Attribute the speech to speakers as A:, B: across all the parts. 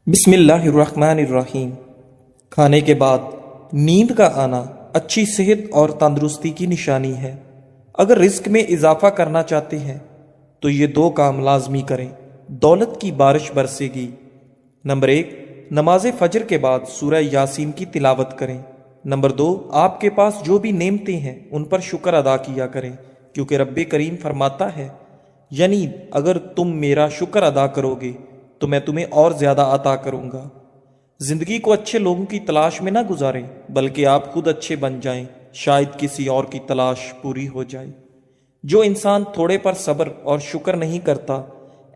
A: بسم اللہ الرحمن الرحیم۔ کھانے کے بعد نیند کا آنا اچھی صحت اور تندرستی کی نشانی ہے۔ اگر رزق میں اضافہ کرنا چاہتے ہیں تو یہ دو کام لازمی کریں، دولت کی بارش برسے گی۔ نمبر 1، نماز فجر کے بعد سورہ یاسین کی تلاوت کریں۔ نمبر 2، آپ کے پاس جو بھی نعمتیں ہیں ان پر شکر ادا کیا کریں، کیونکہ رب کریم فرماتا ہے، یعنی اگر تم میرا شکر ادا کرو گے تو میں تمہیں اور زیادہ عطا کروں گا۔ زندگی کو اچھے لوگوں کی تلاش میں نہ گزاریں، بلکہ آپ خود اچھے بن جائیں، شاید کسی اور کی تلاش پوری ہو جائے۔ جو انسان تھوڑے پر صبر اور شکر نہیں کرتا،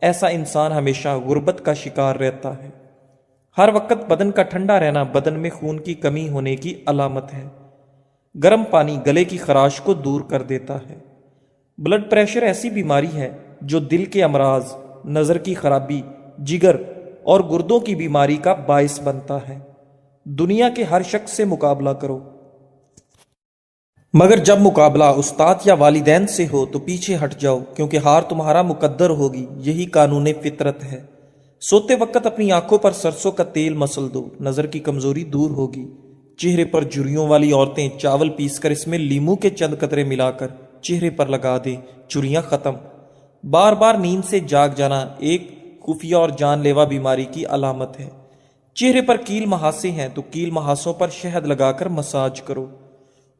A: ایسا انسان ہمیشہ غربت کا شکار رہتا ہے۔ ہر وقت بدن کا ٹھنڈا رہنا بدن میں خون کی کمی ہونے کی علامت ہے۔ گرم پانی گلے کی خراش کو دور کر دیتا ہے۔ بلڈ پریشر ایسی بیماری ہے جو دل کے امراض، نظر کی خرابی، جگر اور گردوں کی بیماری کا باعث بنتا ہے۔ دنیا کے ہر شخص سے مقابلہ کرو، مگر جب مقابلہ استاد یا والدین سے ہو تو پیچھے ہٹ جاؤ، کیونکہ ہار تمہارا مقدر ہوگی، یہی قانون فطرت ہے۔ سوتے وقت اپنی آنکھوں پر سرسوں کا تیل مسل دو، نظر کی کمزوری دور ہوگی۔ چہرے پر جھریوں والی عورتیں چاول پیس کر اس میں لیموں کے چند قطرے ملا کر چہرے پر لگا دیں، جھریاں ختم۔ بار بار نیند سے جاگ جانا ایک خفیہ اور جان لیوا بیماری کی علامت ہے۔ چہرے پر کیل مہاسے ہیں تو کیل مہاسوں پر شہد لگا کر مساج کرو۔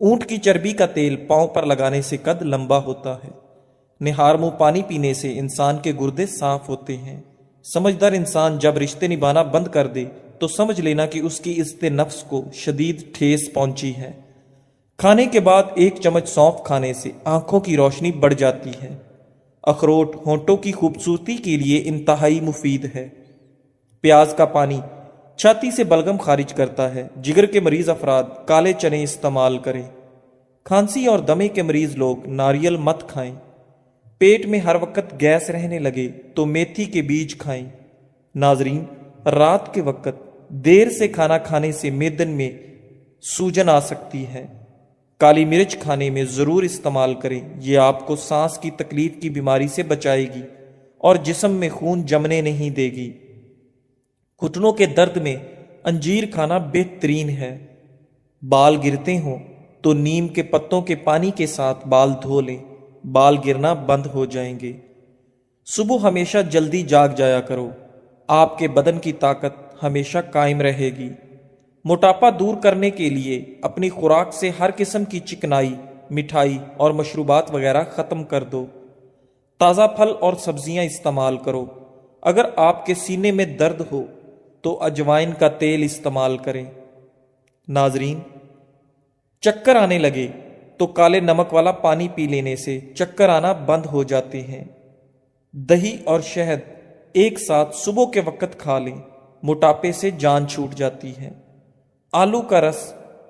A: اونٹ کی چربی کا تیل پاؤں پر لگانے سے قد لمبا ہوتا ہے۔ نہار منہ پانی پینے سے انسان کے گردے صاف ہوتے ہیں۔ سمجھدار انسان جب رشتے نبھانا بند کر دے تو سمجھ لینا کہ اس کی عزت نفس کو شدید ٹھیس پہنچی ہے۔ کھانے کے بعد 1 چمچ سونف کھانے سے آنکھوں کی روشنی بڑھ جاتی ہے۔ اخروٹ ہونٹوں کی خوبصورتی کے لیے انتہائی مفید ہے۔ پیاز کا پانی چھاتی سے بلغم خارج کرتا ہے۔ جگر کے مریض افراد کالے چنے استعمال کریں۔ کھانسی اور دمے کے مریض لوگ ناریل مت کھائیں۔ پیٹ میں ہر وقت گیس رہنے لگے تو میتھی کے بیج کھائیں۔ ناظرین، رات کے وقت دیر سے کھانا کھانے سے میدن میں سوجن آ سکتی ہے۔ کالی مرچ کھانے میں ضرور استعمال کریں، یہ آپ کو سانس کی تکلیف کی بیماری سے بچائے گی اور جسم میں خون جمنے نہیں دے گی۔ گھٹنوں کے درد میں انجیر کھانا بہترین ہے۔ بال گرتے ہوں تو نیم کے پتوں کے پانی کے ساتھ بال دھو لیں، بال گرنا بند ہو جائیں گے۔ صبح ہمیشہ جلدی جاگ جایا کرو، آپ کے بدن کی طاقت ہمیشہ قائم رہے گی۔ موٹاپا دور کرنے کے لیے اپنی خوراک سے ہر قسم کی چکنائی، مٹھائی اور مشروبات وغیرہ ختم کر دو۔ تازہ پھل اور سبزیاں استعمال کرو۔ اگر آپ کے سینے میں درد ہو تو اجوائن کا تیل استعمال کریں۔ ناظرین، چکر آنے لگے تو کالے نمک والا پانی پی لینے سے چکر آنا بند ہو جاتے ہیں۔ دہی اور شہد ایک ساتھ صبح کے وقت کھا لیں، موٹاپے سے جان چھوٹ جاتی ہے۔ آلو کا رس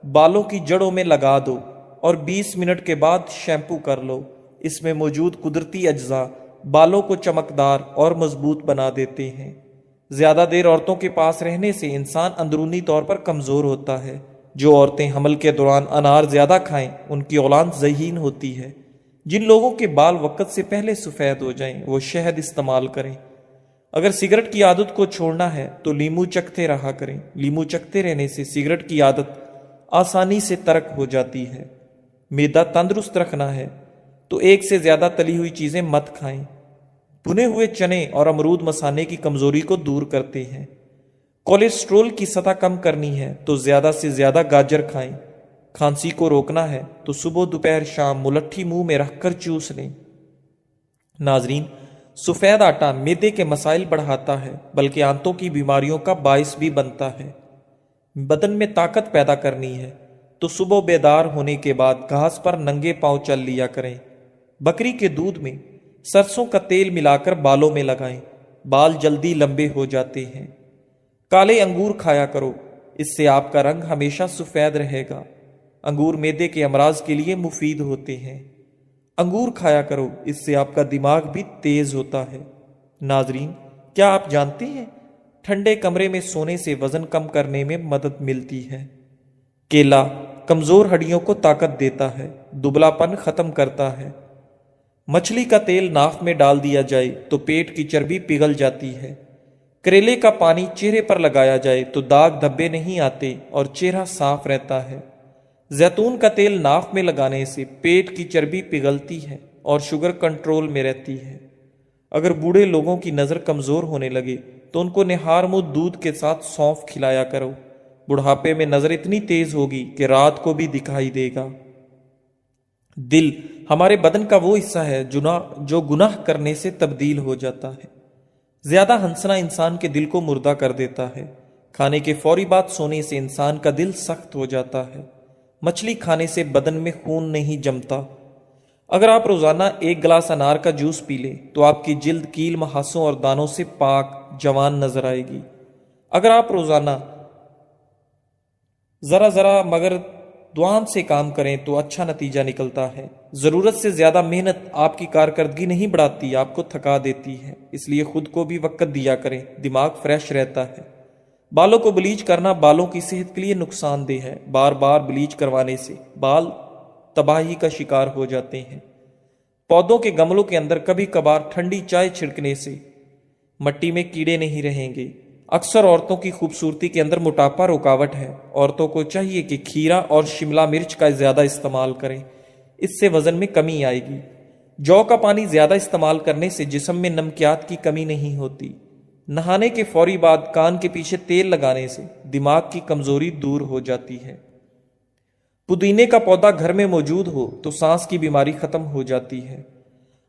A: بالوں کی جڑوں میں لگا دو اور 20 منٹ کے بعد شیمپو کر لو۔ اس میں موجود قدرتی اجزاء بالوں کو چمکدار اور مضبوط بنا دیتے ہیں۔ زیادہ دیر عورتوں کے پاس رہنے سے انسان اندرونی طور پر کمزور ہوتا ہے۔ جو عورتیں حمل کے دوران انار زیادہ کھائیں ان کی اولاد ذہین ہوتی ہے۔ جن لوگوں کے بال وقت سے پہلے سفید ہو جائیں وہ شہد استعمال کریں۔ اگر سگریٹ کی عادت کو چھوڑنا ہے تو لیمو چکھتے رہا کریں۔ لیمو چکھتے رہنے سے سگریٹ کی عادت آسانی سے ترک ہو جاتی ہے۔ معدہ تندرست رکھنا ہے تو 1 سے زیادہ تلی ہوئی چیزیں مت کھائیں۔ بھنے ہوئے چنے اور امرود مثانے کی کمزوری کو دور کرتے ہیں۔ کولیسٹرول کی سطح کم کرنی ہے تو زیادہ سے زیادہ گاجر کھائیں۔ کھانسی کو روکنا ہے تو صبح دوپہر شام ملٹھی منہ میں رکھ کر چوس لیں۔ ناظرین، سفید آٹا معدے کے مسائل بڑھاتا ہے بلکہ آنتوں کی بیماریوں کا باعث بھی بنتا ہے۔ بدن میں طاقت پیدا کرنی ہے تو صبح بیدار ہونے کے بعد گھاس پر ننگے پاؤں چل لیا کریں۔ بکری کے دودھ میں سرسوں کا تیل ملا کر بالوں میں لگائیں، بال جلدی لمبے ہو جاتے ہیں۔ کالے انگور کھایا کرو، اس سے آپ کا رنگ ہمیشہ سفید رہے گا۔ انگور معدے کے امراض کے لیے مفید ہوتے ہیں۔ انگور کھایا کرو، اس سے آپ کا دماغ بھی تیز ہوتا ہے۔ ناظرین، کیا آپ جانتے ہیں ٹھنڈے کمرے میں سونے سے وزن کم کرنے میں مدد ملتی ہے؟ کیلا کمزور ہڈیوں کو طاقت دیتا ہے، دبلا پن ختم کرتا ہے۔ مچھلی کا تیل ناک میں ڈال دیا جائے تو پیٹ کی چربی پگھل جاتی ہے۔ کریلے کا پانی چہرے پر لگایا جائے تو داغ دھبے نہیں آتے اور چہرہ صاف رہتا ہے۔ زیتون کا تیل ناک میں لگانے سے پیٹ کی چربی پگھلتی ہے اور شوگر کنٹرول میں رہتی ہے۔ اگر بوڑھے لوگوں کی نظر کمزور ہونے لگے تو ان کو نہار منہ دودھ کے ساتھ سونف کھلایا کرو۔ بڑھاپے میں نظر اتنی تیز ہوگی کہ رات کو بھی دکھائی دے گا۔ دل ہمارے بدن کا وہ حصہ ہے جو گناہ کرنے سے تبدیل ہو جاتا ہے۔ زیادہ ہنسنا انسان کے دل کو مردہ کر دیتا ہے۔ کھانے کے فوری بعد سونے سے انسان کا دل سخت ہو جاتا ہے۔ مچھلی کھانے سے بدن میں خون نہیں جمتا۔ اگر آپ روزانہ 1 گلاس انار کا جوس پی لیں تو آپ کی جلد کیل مہاسوں اور دانوں سے پاک جوان نظر آئے گی۔ اگر آپ روزانہ ذرا مگر دعان سے کام کریں تو اچھا نتیجہ نکلتا ہے۔ ضرورت سے زیادہ محنت آپ کی کارکردگی نہیں بڑھاتی، آپ کو تھکا دیتی ہے۔ اس لیے خود کو بھی وقت دیا کریں، دماغ فریش رہتا ہے۔ بالوں کو بلیچ کرنا بالوں کی صحت کے لیے نقصان دہ ہے۔ بار بار بلیچ کروانے سے بال تباہی کا شکار ہو جاتے ہیں۔ پودوں کے گملوں کے اندر کبھی کبھار ٹھنڈی چائے چھڑکنے سے مٹی میں کیڑے نہیں رہیں گے۔ اکثر عورتوں کی خوبصورتی کے اندر موٹاپا رکاوٹ ہے۔ عورتوں کو چاہیے کہ کھیرا اور شملہ مرچ کا زیادہ استعمال کریں، اس سے وزن میں کمی آئے گی۔ جو کا پانی زیادہ استعمال کرنے سے جسم میں نمکیات کی کمی نہیں ہوتی۔ نہانے کے فوری بعد کان کے پیچھے تیل لگانے سے دماغ کی کمزوری دور ہو جاتی ہے۔ پودینے کا پودا گھر میں موجود ہو تو سانس کی بیماری ختم ہو جاتی ہے۔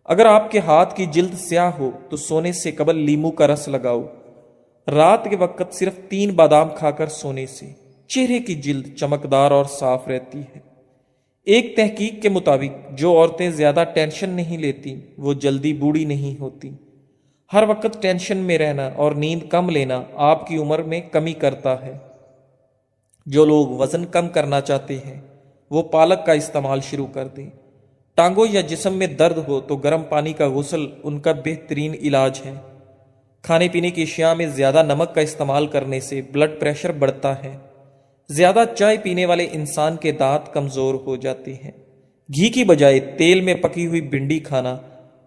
A: اگر آپ کے ہاتھ کی جلد سیاہ ہو تو سونے سے قبل لیمو کا رس لگاؤ۔ رات کے وقت صرف 3 بادام کھا کر سونے سے چہرے کی جلد چمکدار اور صاف رہتی ہے۔ ایک تحقیق کے مطابق جو عورتیں زیادہ ٹینشن نہیں لیتی وہ جلدی بوڑھی نہیں ہوتی۔ ہر وقت ٹینشن میں رہنا اور نیند کم لینا آپ کی عمر میں کمی کرتا ہے۔ جو لوگ وزن کم کرنا چاہتے ہیں وہ پالک کا استعمال شروع کر دیں۔ ٹانگوں یا جسم میں درد ہو تو گرم پانی کا غسل ان کا بہترین علاج ہے۔ کھانے پینے کی اشیاء میں زیادہ نمک کا استعمال کرنے سے بلڈ پریشر بڑھتا ہے۔ زیادہ چائے پینے والے انسان کے دانت کمزور ہو جاتے ہیں۔ گھی کی بجائے تیل میں پکی ہوئی بھنڈی کھانا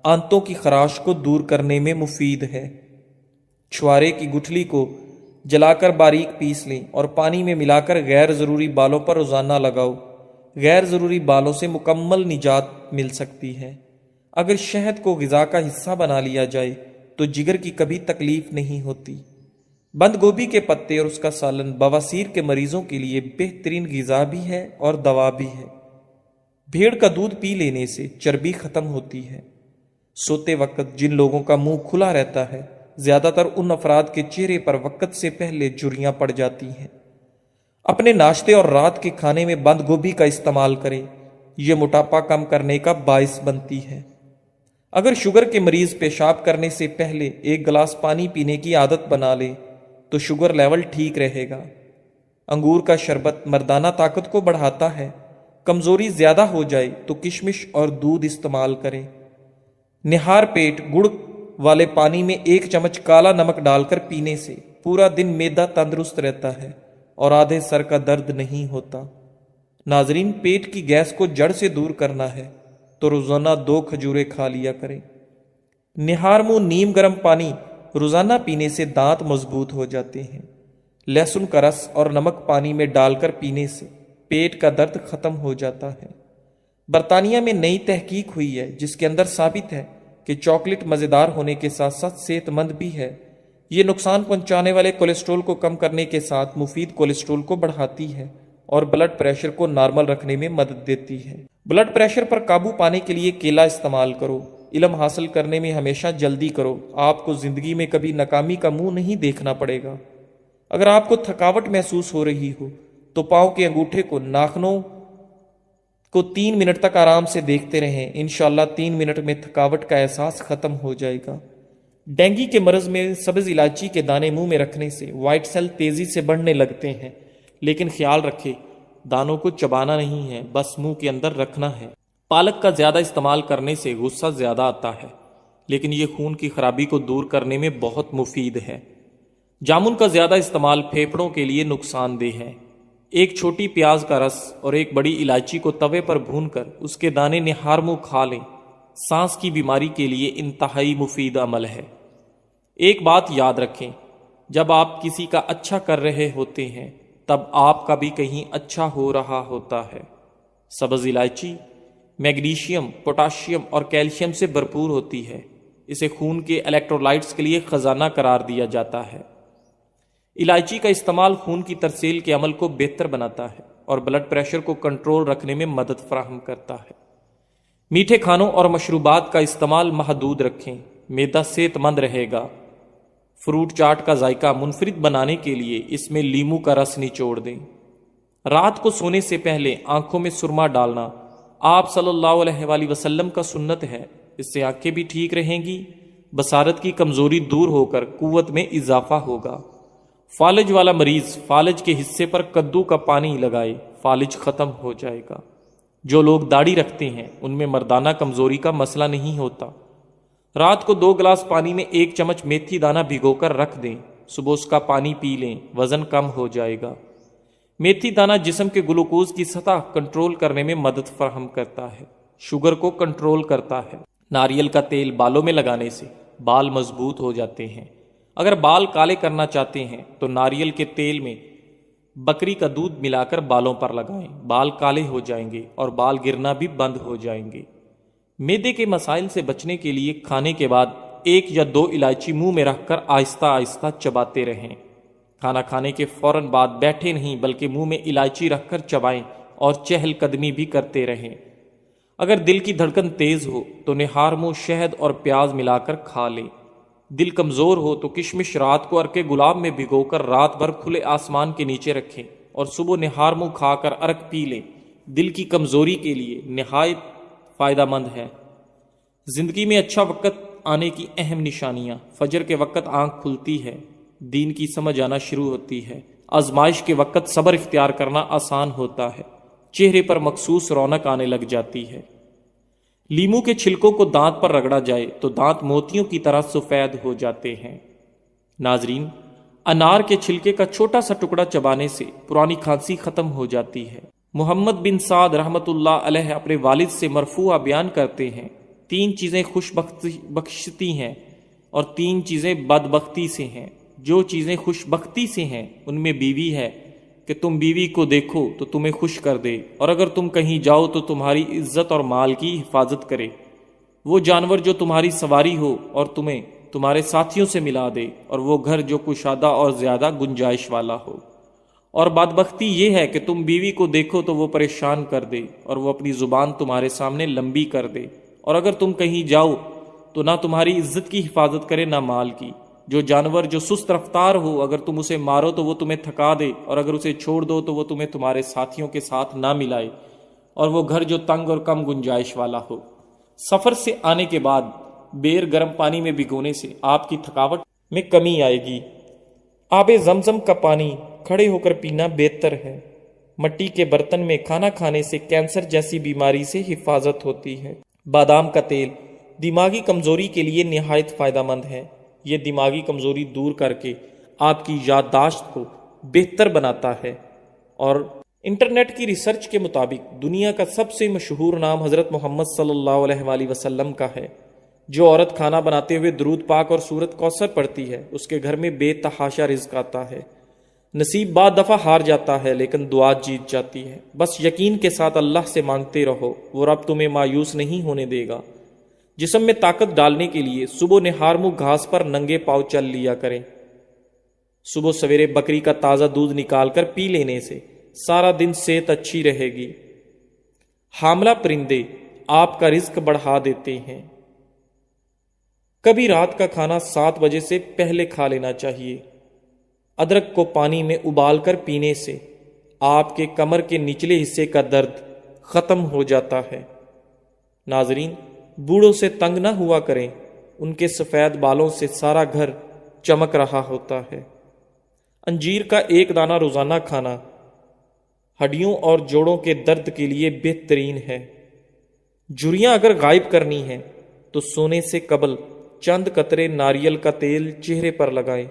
A: آنتوں کی خراش کو دور کرنے میں مفید ہے۔ چھوارے کی گٹھلی کو جلا کر باریک پیس لیں اور پانی میں ملا کر غیر ضروری بالوں پر روزانہ لگاؤ۔ غیر ضروری بالوں سے مکمل نجات مل سکتی ہے۔ اگر شہد کو غذا کا حصہ بنا لیا جائے تو جگر کی کبھی تکلیف نہیں ہوتی۔ بند گوبھی کے پتے اور اس کا سالن بواسیر کے مریضوں کے لیے بہترین غذا بھی ہے اور دوا بھی ہے۔ بھیڑ کا دودھ پی لینے سے چربی ختم ہوتی ہے۔ سوتے وقت جن لوگوں کا منہ کھلا رہتا ہے زیادہ تر ان افراد کے چہرے پر وقت سے پہلے جھریاں پڑ جاتی ہیں۔ اپنے ناشتے اور رات کے کھانے میں بند گوبھی کا استعمال کریں، یہ موٹاپا کم کرنے کا باعث بنتی ہے۔ اگر شوگر کے مریض پیشاب کرنے سے پہلے 1 گلاس پانی پینے کی عادت بنا لے تو شوگر لیول ٹھیک رہے گا۔ انگور کا شربت مردانہ طاقت کو بڑھاتا ہے۔ کمزوری زیادہ ہو جائے تو کشمش اور دودھ استعمال کریں۔ نہار پیٹ گڑ والے پانی میں 1 چمچ کالا نمک ڈال کر پینے سے پورا دن معدہ تندرست رہتا ہے اور آدھے سر کا درد نہیں ہوتا۔ ناظرین، پیٹ کی گیس کو جڑ سے دور کرنا ہے تو روزانہ 2 کھجوریں کھا لیا کریں۔ نہار منہ نیم گرم پانی روزانہ پینے سے دانت مضبوط ہو جاتے ہیں۔ لہسن کا رس اور نمک پانی میں ڈال کر پینے سے پیٹ کا درد ختم ہو جاتا ہے۔ برطانیہ میں نئی تحقیق ہوئی ہے جس کے اندر ثابت ہے کہ چاکلیٹ مزیدار ہونے کے ساتھ ساتھ صحت مند بھی ہے۔ یہ نقصان پہنچانے والے کولیسٹرول کو کم کرنے کے ساتھ مفید کولیسٹرول کو بڑھاتی ہے اور بلڈ پریشر کو نارمل رکھنے میں مدد دیتی ہے۔ بلڈ پریشر پر قابو پانے کے لیے کیلا استعمال کرو۔ علم حاصل کرنے میں ہمیشہ جلدی کرو، آپ کو زندگی میں کبھی ناکامی کا منہ نہیں دیکھنا پڑے گا۔ اگر آپ کو تھکاوٹ محسوس ہو رہی ہو تو پاؤں کے انگوٹھے کو ناخنوں کو 3 منٹ تک آرام سے دیکھتے رہیں۔ انشاءاللہ 3 منٹ میں تھکاوٹ کا احساس ختم ہو جائے گا۔ ڈینگی کے مرض میں سبز الائچی کے دانے منہ میں رکھنے سے وائٹ سیل تیزی سے بڑھنے لگتے ہیں، لیکن خیال رکھیں دانوں کو چبانا نہیں ہے، بس منہ کے اندر رکھنا ہے۔ پالک کا زیادہ استعمال کرنے سے غصہ زیادہ آتا ہے، لیکن یہ خون کی خرابی کو دور کرنے میں بہت مفید ہے۔ جامن کا زیادہ استعمال پھیپھڑوں کے لیے نقصان دہ ہے۔ 1 چھوٹی پیاز کا رس اور 1 بڑی الائچی کو توے پر بھون کر اس کے دانے نہار منہ کھا لیں، سانس کی بیماری کے لیے انتہائی مفید عمل ہے۔ ایک بات یاد رکھیں، جب آپ کسی کا اچھا کر رہے ہوتے ہیں تب آپ کا بھی کہیں اچھا ہو رہا ہوتا ہے۔ سبز الائچی میگنیشیم، پوٹاشیم اور کیلشیم سے بھرپور ہوتی ہے۔ اسے خون کے الیکٹرولائٹس کے لیے خزانہ قرار دیا جاتا ہے۔ الائچی کا استعمال خون کی ترسیل کے عمل کو بہتر بناتا ہے اور بلڈ پریشر کو کنٹرول رکھنے میں مدد فراہم کرتا ہے۔ میٹھے کھانوں اور مشروبات کا استعمال محدود رکھیں، معدہ صحت مند رہے گا۔ فروٹ چاٹ کا ذائقہ منفرد بنانے کے لیے اس میں لیموں کا رس نچوڑ دیں۔ رات کو سونے سے پہلے آنکھوں میں سرما ڈالنا آپ صلی اللہ علیہ وآلہ وسلم کا سنت ہے۔ اس سے آنکھیں بھی ٹھیک رہیں گی، بصارت کی کمزوری دور ہو کر قوت میں اضافہ ہوگا۔ فالج والا مریض فالج کے حصے پر کدو کا پانی لگائے، فالج ختم ہو جائے گا۔ جو لوگ داڑھی رکھتے ہیں ان میں مردانہ کمزوری کا مسئلہ نہیں ہوتا۔ رات کو 2 گلاس پانی میں 1 چمچ میتھی دانہ بھگو کر رکھ دیں، صبح اس کا پانی پی لیں، وزن کم ہو جائے گا۔ میتھی دانہ جسم کے گلوکوز کی سطح کنٹرول کرنے میں مدد فراہم کرتا ہے، شوگر کو کنٹرول کرتا ہے۔ ناریل کا تیل بالوں میں لگانے سے بال مضبوط ہو جاتے ہیں۔ اگر بال کالے کرنا چاہتے ہیں تو ناریل کے تیل میں بکری کا دودھ ملا کر بالوں پر لگائیں، بال کالے ہو جائیں گے اور بال گرنا بھی بند ہو جائیں گے۔ معدے کے مسائل سے بچنے کے لیے کھانے کے بعد 1 یا 2 الائچی منہ میں رکھ کر آہستہ آہستہ چباتے رہیں۔ کھانا کھانے کے فوراً بعد بیٹھے نہیں بلکہ منہ میں الائچی رکھ کر چبائیں اور چہل قدمی بھی کرتے رہیں۔ اگر دل کی دھڑکن تیز ہو تو نہار منہ شہد اور پیاز ملا کر کھا لیں۔ دل کمزور ہو تو کشمش رات کو عرق گلاب میں بھگو کر رات بھر کھلے آسمان کے نیچے رکھیں اور صبح نہار منہ کھا کر عرق پی لیں۔ دل کی کمزوری کے لیے نہایت فائدہ مند ہے۔ زندگی میں اچھا وقت آنے کی اہم نشانیاں: فجر کے وقت آنکھ کھلتی ہے، دین کی سمجھ آنا شروع ہوتی ہے، آزمائش کے وقت صبر اختیار کرنا آسان ہوتا ہے، چہرے پر مخصوص رونق آنے لگ جاتی ہے۔ لیموں کے چھلکوں کو دانت پر رگڑا جائے تو دانت موتیوں کی طرح سفید ہو جاتے ہیں۔ ناظرین، انار کے چھلکے کا چھوٹا سا ٹکڑا چبانے سے پرانی کھانسی ختم ہو جاتی ہے۔ محمد بن سعد رحمۃ اللہ علیہ اپنے والد سے مرفوعہ بیان کرتے ہیں، 3 چیزیں خوش بخشتی ہیں اور 3 چیزیں بدبختی سے ہیں۔ جو چیزیں خوش بختی سے ہیں ان میں بیوی ہے کہ تم بیوی کو دیکھو تو تمہیں خوش کر دے، اور اگر تم کہیں جاؤ تو تمہاری عزت اور مال کی حفاظت کرے۔ وہ جانور جو تمہاری سواری ہو اور تمہیں تمہارے ساتھیوں سے ملا دے، اور وہ گھر جو کشادہ اور زیادہ گنجائش والا ہو۔ اور بدبختی یہ ہے کہ تم بیوی کو دیکھو تو وہ پریشان کر دے اور وہ اپنی زبان تمہارے سامنے لمبی کر دے، اور اگر تم کہیں جاؤ تو نہ تمہاری عزت کی حفاظت کرے نہ مال کی۔ جو جانور جو سست رفتار ہو، اگر تم اسے مارو تو وہ تمہیں تھکا دے، اور اگر اسے چھوڑ دو تو وہ تمہیں تمہارے ساتھیوں کے ساتھ نہ ملائے، اور وہ گھر جو تنگ اور کم گنجائش والا ہو۔ سفر سے آنے کے بعد بیر گرم پانی میں بھگونے سے آپ کی تھکاوٹ میں کمی آئے گی۔ آب زمزم کا پانی کھڑے ہو کر پینا بہتر ہے۔ مٹی کے برتن میں کھانا کھانے سے کینسر جیسی بیماری سے حفاظت ہوتی ہے۔ بادام کا تیل دماغی کمزوری کے لیے نہایت فائدہ مند ہے۔ یہ دماغی کمزوری دور کر کے آپ کی یادداشت کو بہتر بناتا ہے، اور انٹرنیٹ کی ریسرچ کے مطابق دنیا کا سب سے مشہور نام حضرت محمد صلی اللہ علیہ وآلہ وسلم کا ہے۔ جو عورت کھانا بناتے ہوئے درود پاک اور سورت کوثر پڑھتی ہے اس کے گھر میں بے تحاشا رزق آتا ہے۔ نصیب بعد دفعہ ہار جاتا ہے لیکن دعا جیت جاتی ہے۔ بس یقین کے ساتھ اللہ سے مانگتے رہو، وہ رب تمہیں مایوس نہیں ہونے دے گا۔ جسم میں طاقت ڈالنے کے لیے صبح نہار منہ گھاس پر ننگے پاؤں چل لیا کریں۔ صبح سویرے بکری کا تازہ دودھ نکال کر پی لینے سے سارا دن صحت اچھی رہے گی۔ حاملہ پرندے آپ کا رزق بڑھا دیتے ہیں۔ کبھی رات کا کھانا 7 بجے سے پہلے کھا لینا چاہیے۔ ادرک کو پانی میں ابال کر پینے سے آپ کے کمر کے نچلے حصے کا درد ختم ہو جاتا ہے۔ ناظرین، بوڑھوں سے تنگ نہ ہوا کریں، ان کے سفید بالوں سے سارا گھر چمک رہا ہوتا ہے۔ انجیر کا 1 دانہ روزانہ کھانا ہڈیوں اور جوڑوں کے درد کے لیے بہترین ہے۔ جھریاں اگر غائب کرنی ہیں تو سونے سے قبل چند قطرے ناریل کا تیل چہرے پر لگائیں۔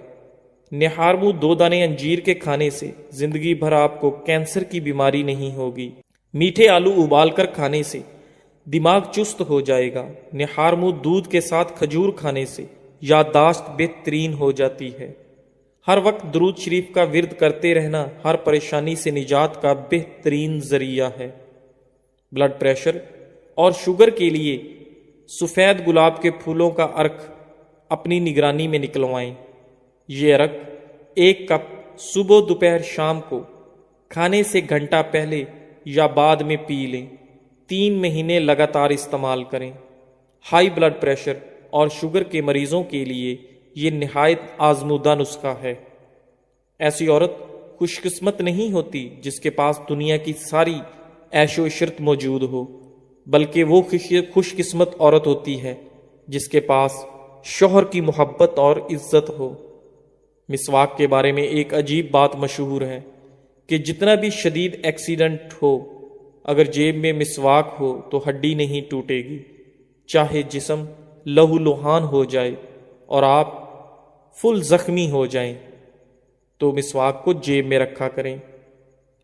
A: نہار منہ 2 دانے انجیر کے کھانے سے زندگی بھر آپ کو کینسر کی بیماری نہیں ہوگی۔ میٹھے آلو ابال کر کھانے سے دماغ چست ہو جائے گا۔ نہار منہ دودھ کے ساتھ کھجور کھانے سے یادداشت بہترین ہو جاتی ہے۔ ہر وقت درود شریف کا ورد کرتے رہنا ہر پریشانی سے نجات کا بہترین ذریعہ ہے۔ بلڈ پریشر اور شوگر کے لیے سفید گلاب کے پھولوں کا عرق اپنی نگرانی میں نکلوائیں۔ یہ عرق 1 کپ صبح دوپہر شام کو کھانے سے گھنٹہ پہلے یا بعد میں پی لیں۔ 3 مہینے لگاتار استعمال کریں۔ ہائی بلڈ پریشر اور شوگر کے مریضوں کے لیے یہ نہایت آزمودہ نسخہ ہے۔ ایسی عورت خوش قسمت نہیں ہوتی جس کے پاس دنیا کی ساری عیش و عشرت موجود ہو، بلکہ وہ خوش قسمت عورت ہوتی ہے جس کے پاس شوہر کی محبت اور عزت ہو۔ مسواک کے بارے میں ایک عجیب بات مشہور ہے کہ جتنا بھی شدید ایکسیڈنٹ ہو، اگر جیب میں مسواک ہو تو ہڈی نہیں ٹوٹے گی، چاہے جسم لہو لہان ہو جائے اور آپ فل زخمی ہو جائیں تو مسواک کو جیب میں رکھا کریں۔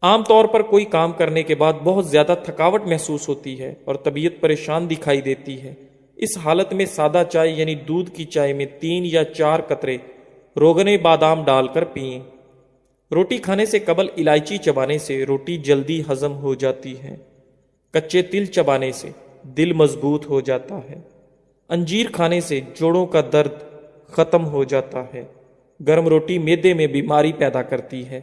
A: عام طور پر کوئی کام کرنے کے بعد بہت زیادہ تھکاوٹ محسوس ہوتی ہے اور طبیعت پریشان دکھائی دیتی ہے۔ اس حالت میں سادہ چائے یعنی دودھ کی چائے میں 3 یا 4 قطرے روغن بادام ڈال کر پئیں۔ روٹی کھانے سے قبل الائچی چبانے سے روٹی جلدی ہضم ہو جاتی ہے۔ کچے تل چبانے سے دل مضبوط ہو جاتا ہے۔ انجیر کھانے سے جوڑوں کا درد ختم ہو جاتا ہے۔ گرم روٹی معدے میں بیماری پیدا کرتی ہے۔